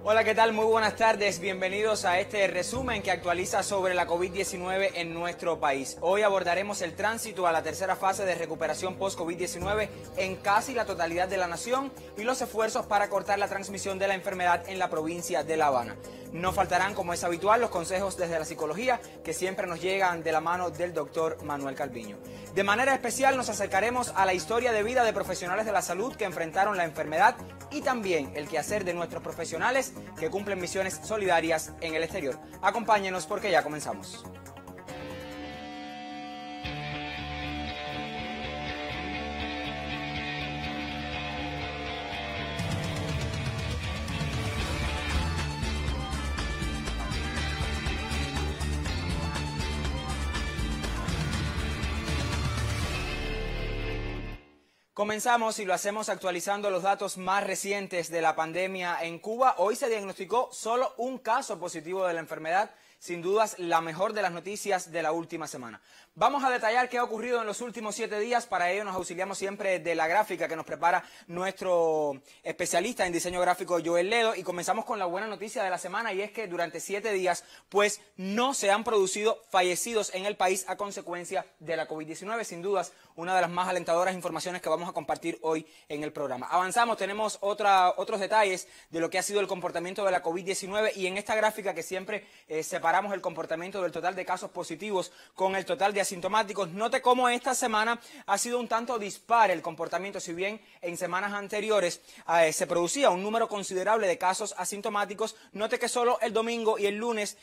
Hola, ¿qué tal? Muy buenas tardes. Bienvenidos a este resumen que actualiza sobre la COVID-19 en nuestro país. Hoy abordaremos el tránsito a la tercera fase de recuperación post-COVID-19 en casi la totalidad de la nación y los esfuerzos para cortar la transmisión de la enfermedad en la provincia de La Habana. No faltarán, como es habitual, los consejos desde la psicología que siempre nos llegan de la mano del doctor Manuel Calviño. De manera especial nos acercaremos a la historia de vida de profesionales de la salud que enfrentaron la enfermedad y también el quehacer de nuestros profesionales que cumplen misiones solidarias en el exterior. Acompáñenos porque ya comenzamos. Comenzamos y lo hacemos actualizando los datos más recientes de la pandemia en Cuba. Hoy se diagnosticó solo un caso positivo de la enfermedad, sin dudas la mejor de las noticias de la última semana. Vamos a detallar qué ha ocurrido en los últimos 7 días. Para ello nos auxiliamos siempre de la gráfica que nos prepara nuestro especialista en diseño gráfico, Joel Ledo, y comenzamos con la buena noticia de la semana, y es que durante 7 días pues no se han producido fallecidos en el país a consecuencia de la COVID-19. Sin dudas, una de las más alentadoras informaciones que vamos a compartir hoy en el programa. Avanzamos, tenemos otros detalles de lo que ha sido el comportamiento de la COVID-19, y en esta gráfica que siempre separamos el comportamiento del total de casos positivos con el total de asintomáticos. Note cómo esta semana ha sido un tanto dispar el comportamiento. Si bien en semanas anteriores se producía un número considerable de casos asintomáticos, note que solo el domingo y el lunes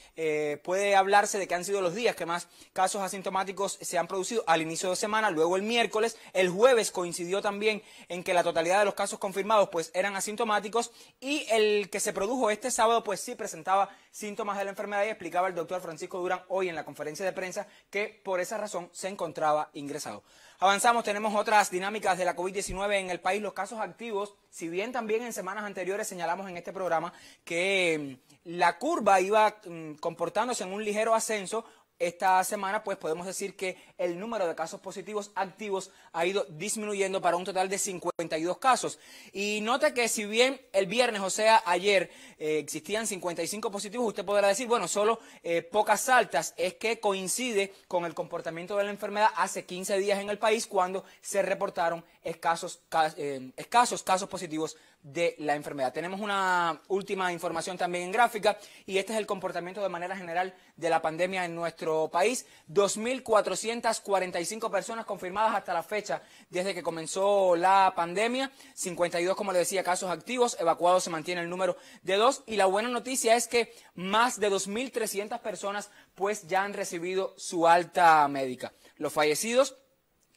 puede hablarse de que han sido los días que más casos asintomáticos se han producido al inicio de semana. Luego el miércoles, el jueves coincidió también en que la totalidad de los casos confirmados pues eran asintomáticos, y el que se produjo este sábado pues sí presentaba síntomas de la enfermedad, y explicaba el doctor Francisco Durán hoy en la conferencia de prensa que por esa razón se encontraba ingresado. Avanzamos, tenemos otras dinámicas de la COVID-19 en el país. Los casos activos, si bien también en semanas anteriores señalamos en este programa que la curva iba comportándose en un ligero ascenso, esta semana pues podemos decir que el número de casos positivos activos ha ido disminuyendo para un total de 52 casos. Y note que si bien el viernes, o sea ayer, existían 55 positivos, usted podrá decir, bueno, solo pocas altas. Es que coincide con el comportamiento de la enfermedad hace 15 días en el país, cuando se reportaron escasos casos positivos de la enfermedad. Tenemos una última información también en gráfica, y este es el comportamiento de manera general de la pandemia en nuestro país. 2.445 personas confirmadas hasta la fecha desde que comenzó la pandemia, 52, como le decía, casos activos, evacuados se mantiene el número de 2, y la buena noticia es que más de 2.300 personas pues ya han recibido su alta médica. Los fallecidos,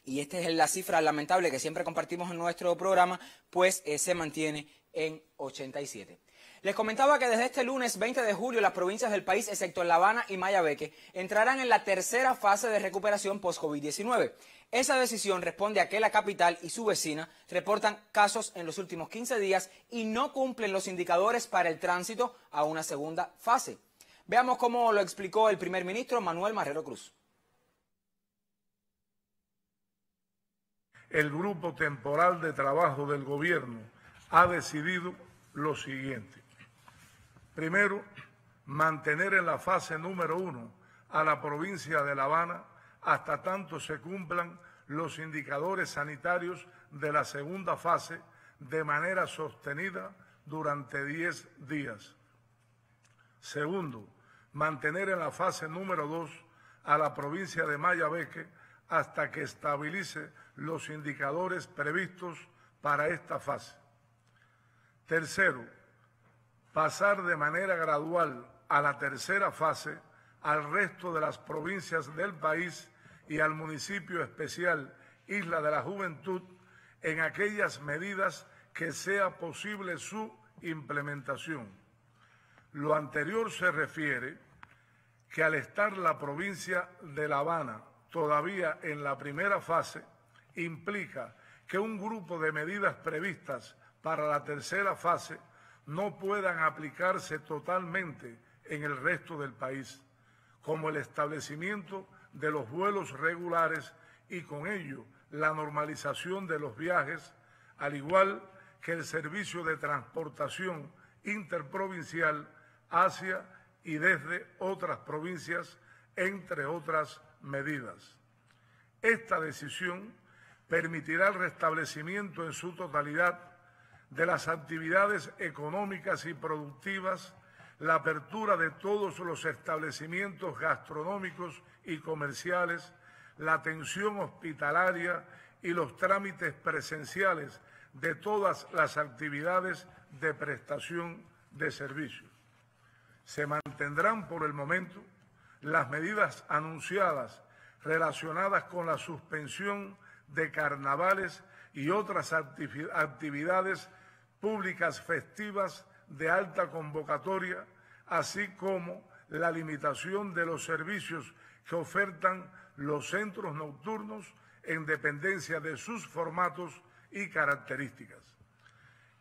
y esta es la cifra lamentable que siempre compartimos en nuestro programa, pues se mantiene en 87. Les comentaba que desde este lunes 20 de julio las provincias del país, excepto La Habana y Mayabeque, entrarán en la tercera fase de recuperación post-COVID-19. Esa decisión responde a que la capital y su vecina reportan casos en los últimos 15 días y no cumplen los indicadores para el tránsito a una segunda fase. Veamos cómo lo explicó el primer ministro Manuel Marrero Cruz. El grupo temporal de trabajo del gobierno ha decidido lo siguiente. Primero, mantener en la fase número 1 a la provincia de La Habana hasta tanto se cumplan los indicadores sanitarios de la segunda fase de manera sostenida durante 10 días. Segundo, mantener en la fase número 2 a la provincia de Mayabeque hasta que estabilice los indicadores previstos para esta fase. Tercero, pasar de manera gradual a la tercera fase al resto de las provincias del país y al municipio especial Isla de la Juventud en aquellas medidas que sea posible su implementación. Lo anterior se refiere que al estar la provincia de La Habana todavía en la primera fase, implica que un grupo de medidas previstas para la tercera fase no puedan aplicarse totalmente en el resto del país, como el establecimiento de los vuelos regulares y con ello la normalización de los viajes, al igual que el servicio de transportación interprovincial hacia y desde otras provincias, entre otras medidas. Esta decisión permitirá el restablecimiento en su totalidad de las actividades económicas y productivas, la apertura de todos los establecimientos gastronómicos y comerciales, la atención hospitalaria y los trámites presenciales de todas las actividades de prestación de servicios. Se mantendrán por el momento las medidas anunciadas relacionadas con la suspensión de carnavales y otras actividades públicas festivas de alta convocatoria, así como la limitación de los servicios que ofertan los centros nocturnos en dependencia de sus formatos y características.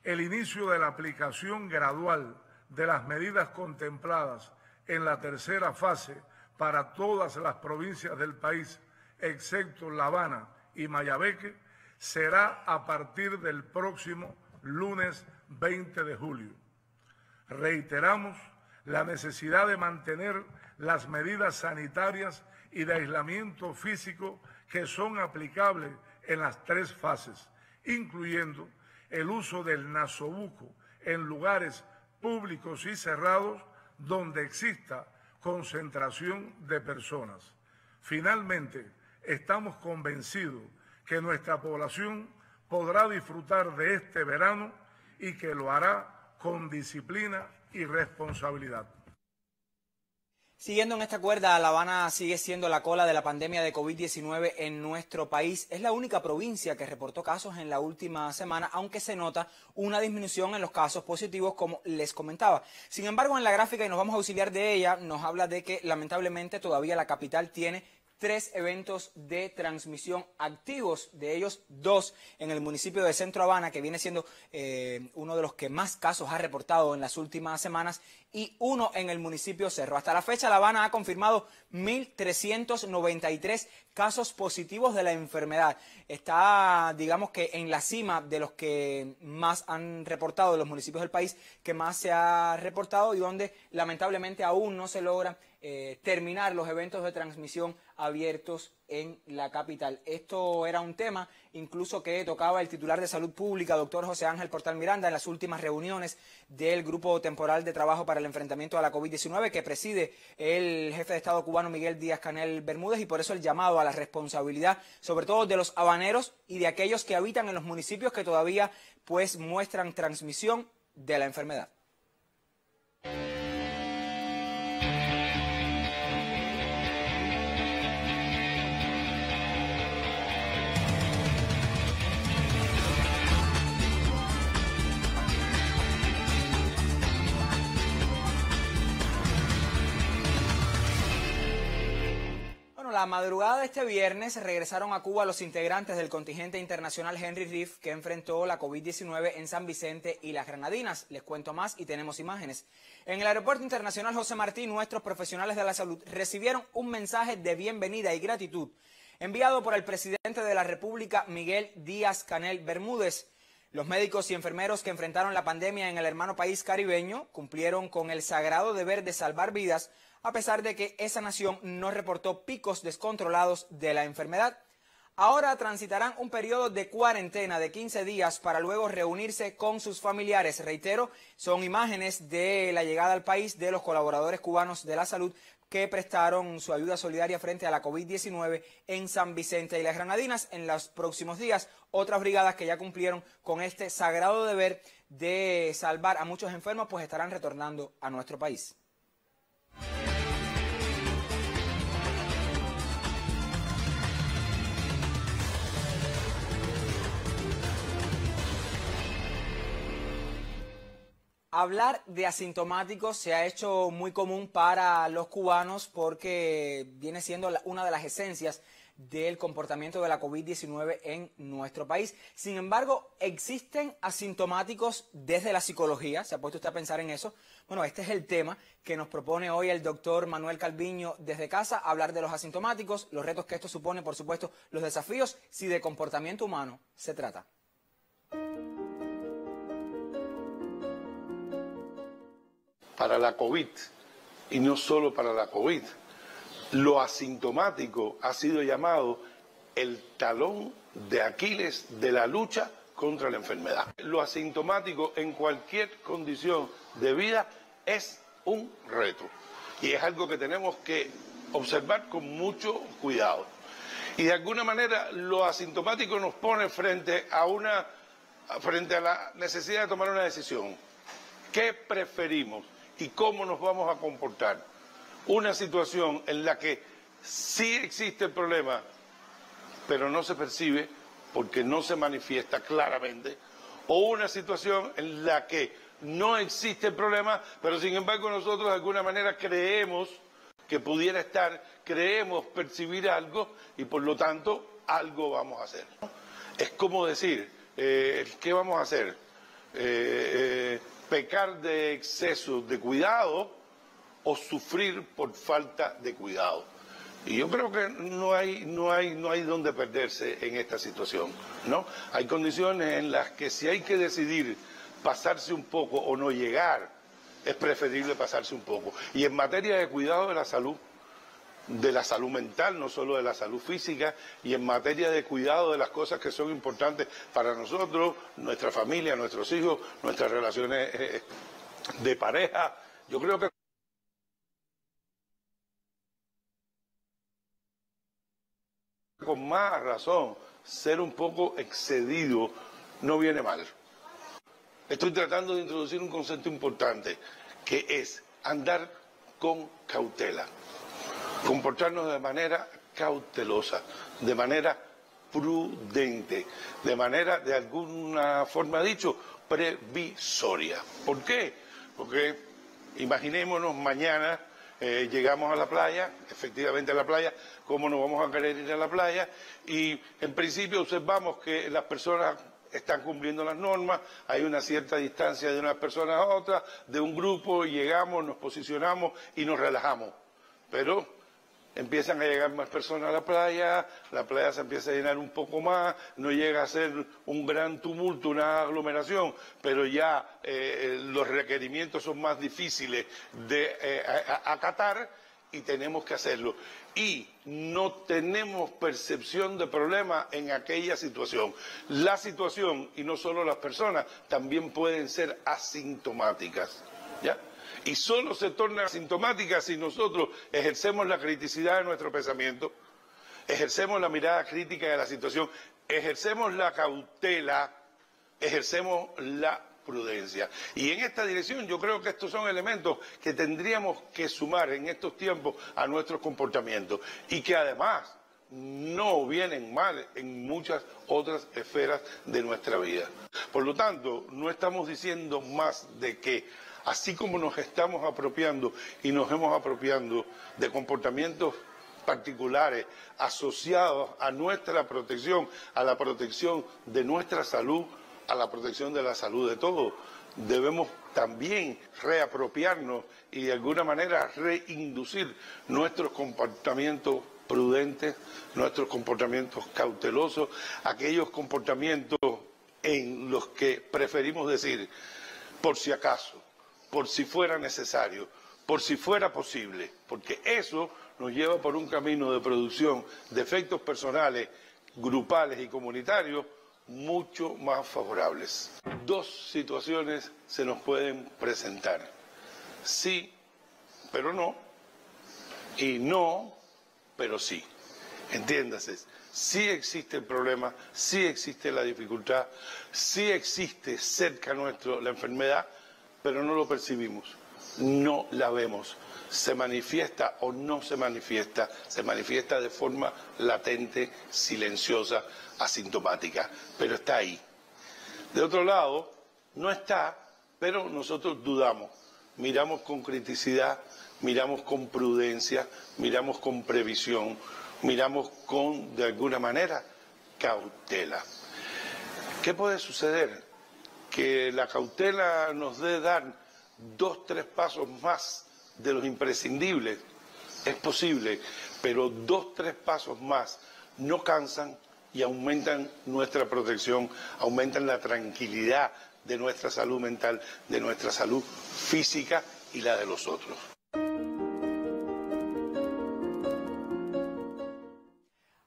El inicio de la aplicación gradual de las medidas contempladas en la tercera fase para todas las provincias del país, excepto La Habana y Mayabeque, será a partir del próximo lunes 20 de julio. Reiteramos la necesidad de mantener las medidas sanitarias y de aislamiento físico que son aplicables en las tres fases, incluyendo el uso del nasobuco en lugares públicos y cerrados donde exista concentración de personas. Finalmente, estamos convencidos que nuestra población podrá disfrutar de este verano y que lo hará con disciplina y responsabilidad. Siguiendo en esta cuerda, La Habana sigue siendo la cola de la pandemia de COVID-19 en nuestro país. Es la única provincia que reportó casos en la última semana, aunque se nota una disminución en los casos positivos, como les comentaba. Sin embargo, en la gráfica, y nos vamos a auxiliar de ella, nos habla de que lamentablemente todavía la capital tiene 3 eventos de transmisión activos, de ellos 2 en el municipio de Centro Habana, que viene siendo uno de los que más casos ha reportado en las últimas semanas, y 1 en el municipio Cerro. Hasta la fecha, La Habana ha confirmado 1.393 casos positivos de la enfermedad. Está, digamos que en la cima de los que más han reportado, de los municipios del país que más se ha reportado, y donde lamentablemente aún no se logra terminar los eventos de transmisión abiertos en la capital. Esto era un tema incluso que tocaba el titular de Salud Pública, doctor José Ángel Portal Miranda, en las últimas reuniones del Grupo Temporal de Trabajo para el Enfrentamiento a la COVID-19 que preside el jefe de Estado cubano Miguel Díaz-Canel Bermúdez, y por eso el llamado a la responsabilidad, sobre todo de los habaneros y de aquellos que habitan en los municipios que todavía pues muestran transmisión de la enfermedad. La madrugada de este viernes regresaron a Cuba los integrantes del contingente internacional Henry Reef que enfrentó la COVID-19 en San Vicente y las Granadinas. Les cuento más y tenemos imágenes. En el Aeropuerto Internacional José Martí, nuestros profesionales de la salud recibieron un mensaje de bienvenida y gratitud enviado por el presidente de la República, Miguel Díaz-Canel Bermúdez. Los médicos y enfermeros que enfrentaron la pandemia en el hermano país caribeño cumplieron con el sagrado deber de salvar vidas, a pesar de que esa nación no reportó picos descontrolados de la enfermedad. Ahora transitarán un periodo de cuarentena de 15 días para luego reunirse con sus familiares. Reitero, son imágenes de la llegada al país de los colaboradores cubanos de la salud que prestaron su ayuda solidaria frente a la COVID-19 en San Vicente y las Granadinas. En los próximos días, otras brigadas que ya cumplieron con este sagrado deber de salvar a muchos enfermos, pues estarán retornando a nuestro país. Hablar de asintomáticos se ha hecho muy común para los cubanos porque viene siendo una de las esencias del comportamiento de la COVID-19 en nuestro país. Sin embargo, ¿existen asintomáticos desde la psicología? ¿Se ha puesto usted a pensar en eso? Bueno, este es el tema que nos propone hoy el doctor Manuel Calviño desde casa, hablar de los asintomáticos, los retos que esto supone, por supuesto, los desafíos, si de comportamiento humano se trata. para la COVID, y no solo para la COVID. Lo asintomático ha sido llamado el talón de Aquiles de la lucha contra la enfermedad. Lo asintomático en cualquier condición de vida es un reto y es algo que tenemos que observar con mucho cuidado. Y de alguna manera lo asintomático nos pone frente a la necesidad de tomar una decisión. ¿Qué preferimos y cómo nos vamos a comportar? Una situación en la que sí existe el problema, pero no se percibe porque no se manifiesta claramente, o una situación en la que no existe el problema, pero sin embargo nosotros de alguna manera creemos que pudiera estar, creemos percibir algo y por lo tanto algo vamos a hacer. Es como decir, ¿qué vamos a hacer? Pecar de exceso de cuidado o sufrir por falta de cuidado. Y yo creo que no hay donde perderse en esta situación, ¿no? Hay condiciones en las que si hay que decidir pasarse un poco o no llegar, es preferible pasarse un poco. Y en materia de cuidado de la salud mental, no solo de la salud física, y en materia de cuidado de las cosas que son importantes para nosotros, nuestra familia, nuestros hijos, nuestras relaciones de pareja, yo creo que con más razón, ser un poco excedido no viene mal. Estoy tratando de introducir un concepto importante, que es andar con cautela, comportarnos de manera cautelosa, de manera prudente, de manera, de alguna forma dicho, previsoria. ¿Por qué? Porque imaginémonos mañana llegamos a la playa, efectivamente a la playa, ¿cómo no vamos a querer ir a la playa? Y en principio observamos que las personas están cumpliendo las normas, hay una cierta distancia de unas personas a otras, de un grupo, y llegamos, nos posicionamos y nos relajamos. Pero empiezan a llegar más personas a la playa se empieza a llenar un poco más, no llega a ser un gran tumulto, una aglomeración, pero ya los requerimientos son más difíciles de acatar y tenemos que hacerlo. Y no tenemos percepción de problema en aquella situación. La situación, y no solo las personas, también pueden ser asintomáticas, ¿ya? Y solo se torna asintomática si nosotros ejercemos la criticidad de nuestro pensamiento, ejercemos la mirada crítica de la situación, ejercemos la cautela, ejercemos la prudencia. Y en esta dirección yo creo que estos son elementos que tendríamos que sumar en estos tiempos a nuestros comportamientos y que además no vienen mal en muchas otras esferas de nuestra vida. Por lo tanto, no estamos diciendo más de que así como nos estamos apropiando y nos hemos apropiando de comportamientos particulares asociados a nuestra protección, a la protección de nuestra salud, a la protección de la salud de todos, debemos también reapropiarnos y de alguna manera reinducir nuestros comportamientos prudentes, nuestros comportamientos cautelosos, aquellos comportamientos en los que preferimos decir, por si acaso, por si fuera necesario, por si fuera posible, porque eso nos lleva por un camino de producción de efectos personales, grupales y comunitarios mucho más favorables. Dos situaciones se nos pueden presentar: sí, pero no, y no, pero sí. Entiéndase, sí existe el problema, sí existe la dificultad, sí existe cerca nuestro la enfermedad, pero no lo percibimos, no la vemos, se manifiesta o no se manifiesta de forma latente, silenciosa, asintomática, pero está ahí. De otro lado, no está, pero nosotros dudamos, miramos con criticidad, miramos con prudencia, miramos con previsión, miramos con, de alguna manera, cautela. ¿Qué puede suceder? Que la cautela nos dé dar 2, 3 pasos más de los imprescindibles, es posible, pero 2, 3 pasos más no cansan y aumentan nuestra protección, aumentan la tranquilidad de nuestra salud mental, de nuestra salud física y la de los otros.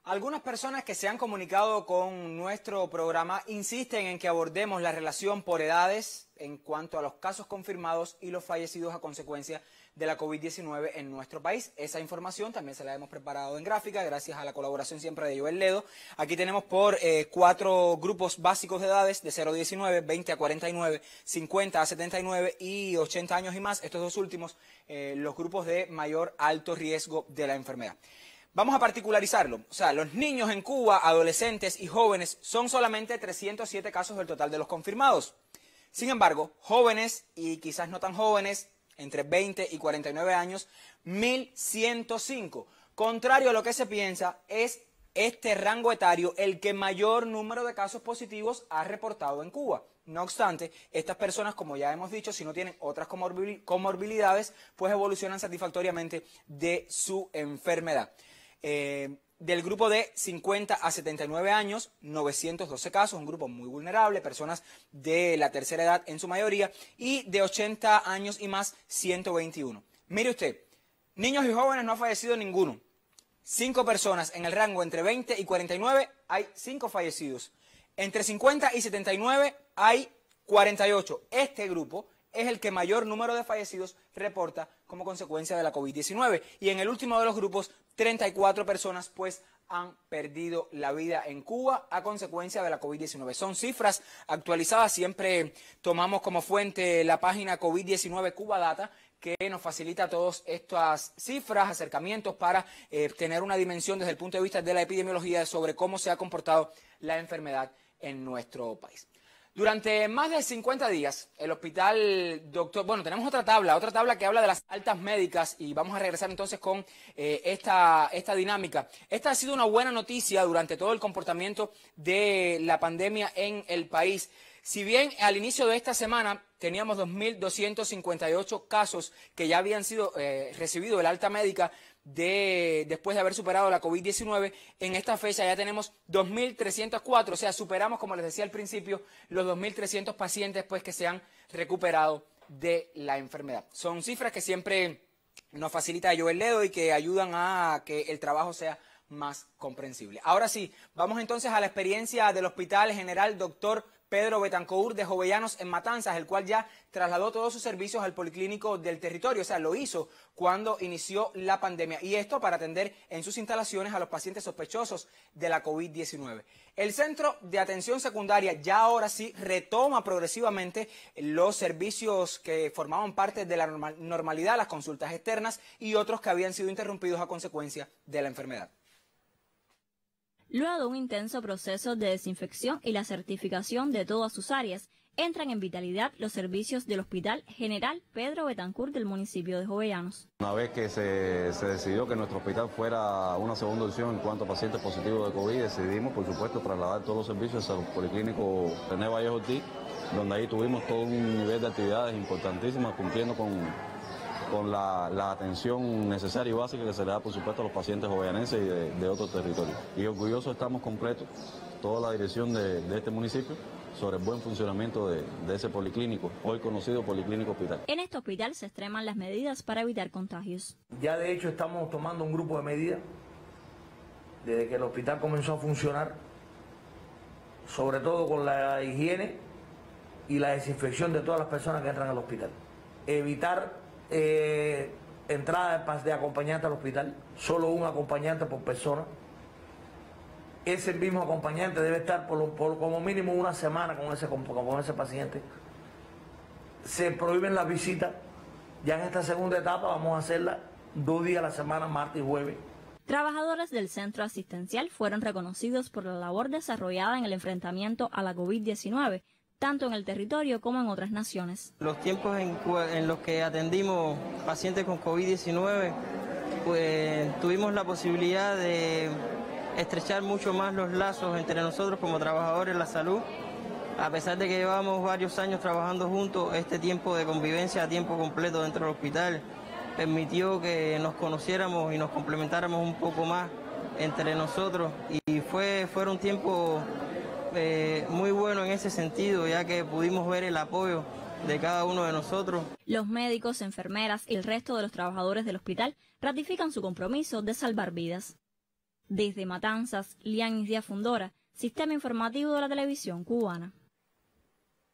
Algunas personas que se han comunicado con nuestro programa insisten en que abordemos la relación por edades en cuanto a los casos confirmados y los fallecidos a consecuencia de la COVID-19 en nuestro país. Esa información también se la hemos preparado en gráfica gracias a la colaboración siempre de Joel Ledo. Aquí tenemos por 4 grupos básicos de edades de 0 a 19, 20 a 49, 50 a 79 y 80 años y más. Estos dos últimos, los grupos de mayor alto riesgo de la enfermedad. Vamos a particularizarlo, o sea, los niños en Cuba, adolescentes y jóvenes son solamente 307 casos del total de los confirmados. Sin embargo, jóvenes y quizás no tan jóvenes, entre 20 y 49 años, 1.105. Contrario a lo que se piensa, es este rango etario el que mayor número de casos positivos ha reportado en Cuba. No obstante, estas personas, como ya hemos dicho, si no tienen otras comorbilidades, pues evolucionan satisfactoriamente de su enfermedad. Del grupo de 50 a 79 años, 912 casos, un grupo muy vulnerable, personas de la tercera edad en su mayoría, y de 80 años y más, 121. Mire usted, niños y jóvenes no ha fallecido ninguno. 5 personas en el rango entre 20 y 49, hay 5 fallecidos. Entre 50 y 79 hay 48. Este grupo es el que mayor número de fallecidos reporta como consecuencia de la COVID-19. Y en el último de los grupos, 34 personas pues han perdido la vida en Cuba a consecuencia de la COVID-19. Son cifras actualizadas, siempre tomamos como fuente la página COVID-19 Cuba Data, que nos facilita todas estas cifras, acercamientos para tener una dimensión desde el punto de vista de la epidemiología sobre cómo se ha comportado la enfermedad en nuestro país. Durante más de 50 días, el hospital doctor... Bueno, tenemos otra tabla que habla de las altas médicas y vamos a regresar entonces con esta dinámica. Esta ha sido una buena noticia durante todo el comportamiento de la pandemia en el país. Si bien al inicio de esta semana teníamos 2.258 casos que ya habían sido recibido el alta médica después de haber superado la COVID-19, en esta fecha ya tenemos 2.304, o sea, superamos, como les decía al principio, los 2.300 pacientes pues, que se han recuperado de la enfermedad. Son cifras que siempre nos facilita Joel Ledo y que ayudan a que el trabajo sea más comprensible. Ahora sí, vamos entonces a la experiencia del Hospital General Dr. Pedro Betancur de Jovellanos en Matanzas, el cual ya trasladó todos sus servicios al policlínico del territorio, o sea, lo hizo cuando inició la pandemia, y esto para atender en sus instalaciones a los pacientes sospechosos de la COVID-19. El Centro de Atención Secundaria ya ahora sí retoma progresivamente los servicios que formaban parte de la normalidad, las consultas externas y otros que habían sido interrumpidos a consecuencia de la enfermedad. Luego de un intenso proceso de desinfección y la certificación de todas sus áreas, entran en vitalidad los servicios del Hospital General Pedro Betancur del municipio de Jovellanos. Una vez que se decidió que nuestro hospital fuera una segunda opción en cuanto a pacientes positivos de COVID, decidimos, por supuesto, trasladar todos los servicios al Policlínico René Vallejo Ortiz, donde ahí tuvimos todo un nivel de actividades importantísimas, cumpliendo con la atención necesaria y básica que se le da, por supuesto, a los pacientes jovellaneses y de otros territorios. Y orgullosos estamos completos, toda la dirección de este municipio, sobre el buen funcionamiento de ese policlínico, hoy conocido Policlínico Hospital. En este hospital se extreman las medidas para evitar contagios. Ya de hecho estamos tomando un grupo de medidas desde que el hospital comenzó a funcionar, sobre todo con la higiene y la desinfección de todas las personas que entran al hospital. Evitar entrada de acompañante al hospital, solo un acompañante por persona. Ese mismo acompañante debe estar por como mínimo una semana con ese paciente. Se prohíben las visitas. Ya en esta segunda etapa vamos a hacerla 2 días a la semana, martes y jueves. Trabajadores del centro asistencial fueron reconocidos por la labor desarrollada en el enfrentamiento a la COVID-19, tanto en el territorio como en otras naciones. Los tiempos en los que atendimos pacientes con COVID-19, pues tuvimos la posibilidad de estrechar mucho más los lazos entre nosotros como trabajadores de la salud. A pesar de que llevamos varios años trabajando juntos, este tiempo de convivencia a tiempo completo dentro del hospital permitió que nos conociéramos y nos complementáramos un poco más entre nosotros, y fueron tiempos muy bueno en ese sentido, ya que pudimos ver el apoyo de cada uno de nosotros. Los médicos, enfermeras y el resto de los trabajadores del hospital ratifican su compromiso de salvar vidas. Desde Matanzas, Lianis Díaz Fundora, Sistema Informativo de la Televisión Cubana.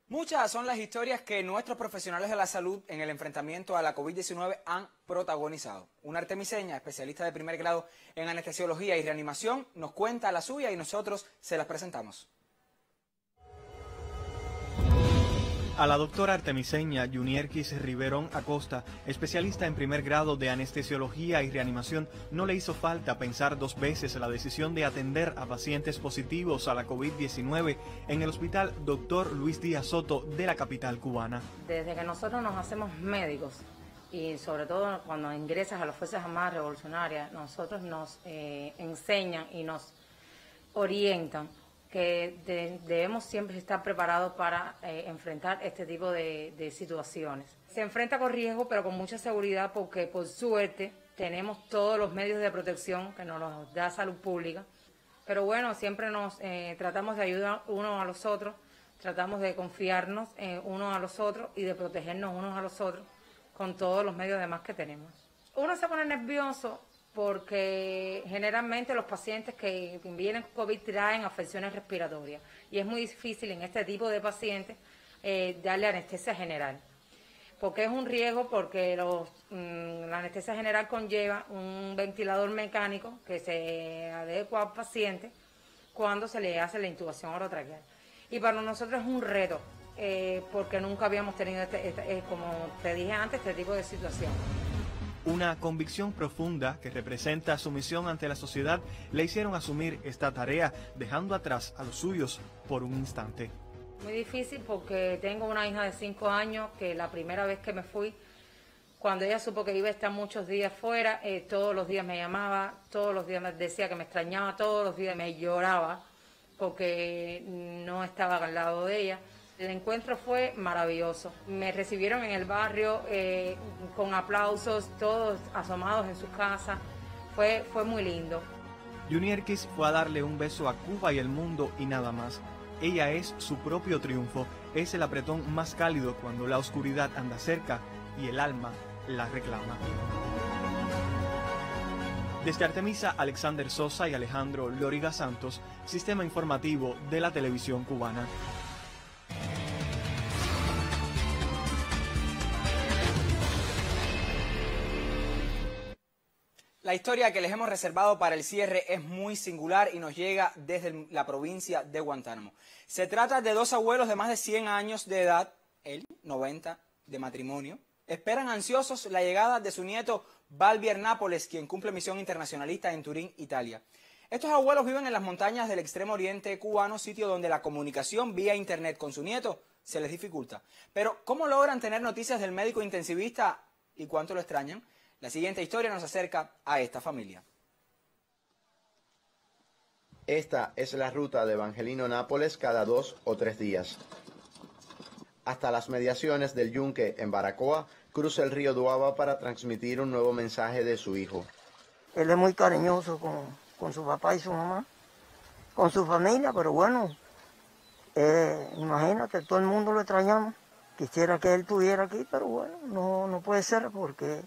Muchas son las historias que nuestros profesionales de la salud en el enfrentamiento a la COVID-19 han protagonizado. Una artemiseña, especialista de primer grado en anestesiología y reanimación, nos cuenta la suya y nosotros se las presentamos. A la doctora artemiseña Yunierkis Riverón Acosta, especialista en primer grado de anestesiología y reanimación, no le hizo falta pensar dos veces la decisión de atender a pacientes positivos a la COVID-19 en el hospital Dr. Luis Díaz Soto de la capital cubana. Desde que nosotros nos hacemos médicos y sobre todo cuando ingresas a las Fuerzas Armadas Revolucionarias, nosotros nos enseñan y nos orientan que debemos siempre estar preparados para enfrentar este tipo de situaciones. Se enfrenta con riesgo, pero con mucha seguridad, porque por suerte tenemos todos los medios de protección que nos da salud pública. Pero bueno, siempre nos tratamos de ayudar unos a los otros, tratamos de confiarnos unos a los otros y de protegernos unos a los otros con todos los medios demás que tenemos. Uno se pone nervioso porque generalmente los pacientes que vienen con COVID traen afecciones respiratorias y es muy difícil en este tipo de pacientes darle anestesia general. Porque es un riesgo, porque la anestesia general conlleva un ventilador mecánico que se adecua al paciente cuando se le hace la intubación orotraqueal. Y para nosotros es un reto, porque nunca habíamos tenido, como te dije antes, este tipo de situación. Una convicción profunda que representa su misión ante la sociedad le hicieron asumir esta tarea, dejando atrás a los suyos por un instante. Muy difícil porque tengo una hija de 5 años que la primera vez que me fui, cuando ella supo que iba a estar muchos días fuera, todos los días me llamaba, todos los días me decía que me extrañaba, todos los días me lloraba porque no estaba al lado de ella. El encuentro fue maravilloso. Me recibieron en el barrio con aplausos, todos asomados en sus casas. Fue muy lindo. Yunierkis fue a darle un beso a Cuba y el mundo y nada más. Ella es su propio triunfo, es el apretón más cálido cuando la oscuridad anda cerca y el alma la reclama. Desde Artemisa, Alexander Sosa y Alejandro Loriga Santos, Sistema Informativo de la Televisión Cubana. La historia que les hemos reservado para el cierre es muy singular y nos llega desde la provincia de Guantánamo. Se trata de dos abuelos de más de 100 años de edad, él 90 de matrimonio, esperan ansiosos la llegada de su nieto Balbier Nápoles, quien cumple misión internacionalista en Turín, Italia. Estos abuelos viven en las montañas del extremo oriente cubano, sitio donde la comunicación vía internet con su nieto se les dificulta. Pero, ¿cómo logran tener noticias del médico intensivista y cuánto lo extrañan? La siguiente historia nos acerca a esta familia. Esta es la ruta de Evangelino Nápoles cada 2 o 3 días. Hasta las mediaciones del Yunque en Baracoa, cruza el río Duaba para transmitir un nuevo mensaje de su hijo. Él es muy cariñoso con su papá y su mamá, con su familia, pero bueno, imagínate, todo el mundo lo extrañamos. Quisiera que él estuviera aquí, pero bueno, no puede ser porque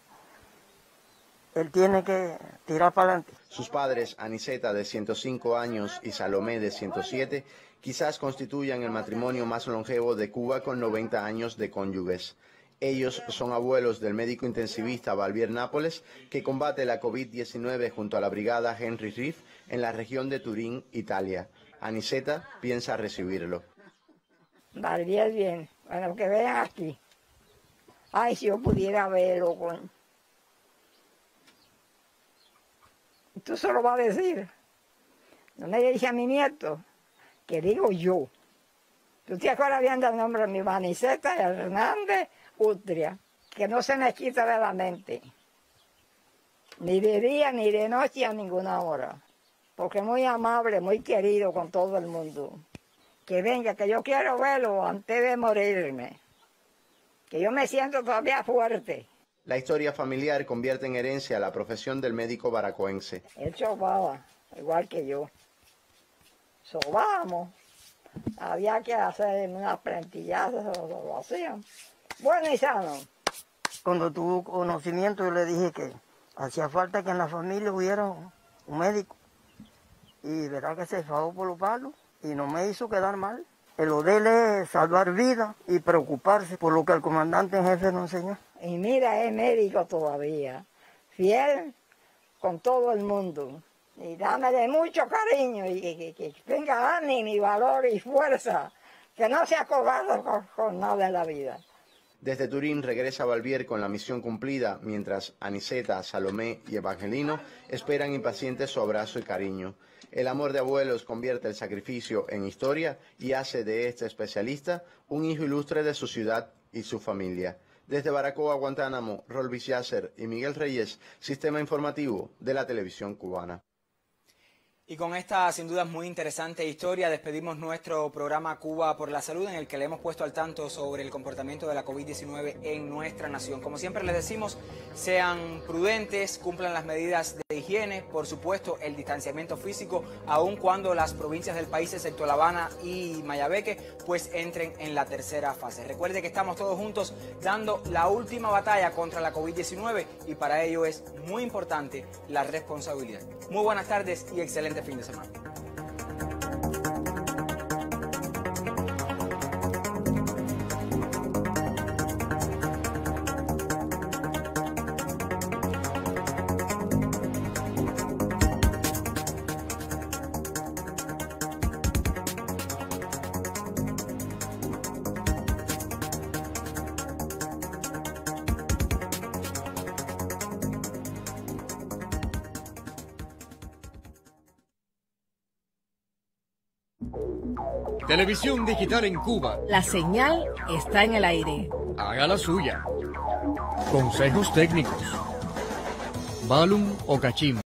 él tiene que tirar para adelante. Sus padres, Aniceta de 105 años y Salomé de 107, quizás constituyan el matrimonio más longevo de Cuba con 90 años de cónyuges. Ellos son abuelos del médico intensivista Balbier Nápoles, que combate la COVID-19 junto a la brigada Henry Riff en la región de Turín, Italia. Aniceta piensa recibirlo. Balbier bien, bueno, que vean aquí. Ay, si yo pudiera verlo, con... Tú se lo vas a decir. No me dije a mi nieto, que digo yo. ¿Tú te acuerdas bien del nombre de mi Aniceta Hernández Utria? Que no se me quita de la mente. Ni de día ni de noche a ninguna hora. Porque es muy amable, muy querido con todo el mundo. Que venga, que yo quiero verlo antes de morirme. Que yo me siento todavía fuerte. La historia familiar convierte en herencia la profesión del médico baracoense. Él sobaba, igual que yo. Sobábamos. Había que hacer unas plantillazas, lo hacían. Bueno y sano. Cuando tuvo conocimiento, yo le dije que hacía falta que en la familia hubiera un médico. Y verá que se fajó por los palos y no me hizo quedar mal. Lo de él es salvar vidas y preocuparse por lo que el comandante en jefe nos enseñó. Y mira, es médico todavía, fiel con todo el mundo. Y dame de mucho cariño y que tenga ánimo y valor y fuerza, que no sea cobarde con nada en la vida. Desde Turín regresa Balbier con la misión cumplida, mientras Aniceta, Salomé y Evangelino esperan impacientes su abrazo y cariño. El amor de abuelos convierte el sacrificio en historia y hace de este especialista un hijo ilustre de su ciudad y su familia. Desde Baracoa, Guantánamo, Rolvis Yasser y Miguel Reyes, Sistema Informativo de la Televisión Cubana. Y con esta, sin duda, muy interesante historia, despedimos nuestro programa Cuba por la Salud, en el que le hemos puesto al tanto sobre el comportamiento de la COVID-19 en nuestra nación. Como siempre les decimos, sean prudentes, cumplan las medidas de higiene, por supuesto el distanciamiento físico, aun cuando las provincias del país, excepto La Habana y Mayabeque, pues entren en la tercera fase. Recuerde que estamos todos juntos dando la última batalla contra la COVID-19 y para ello es muy importante la responsabilidad. Muy buenas tardes y excelente fin de semana. Televisión digital en Cuba. La señal está en el aire. Haga la suya. Consejos técnicos. Balum o Cachim.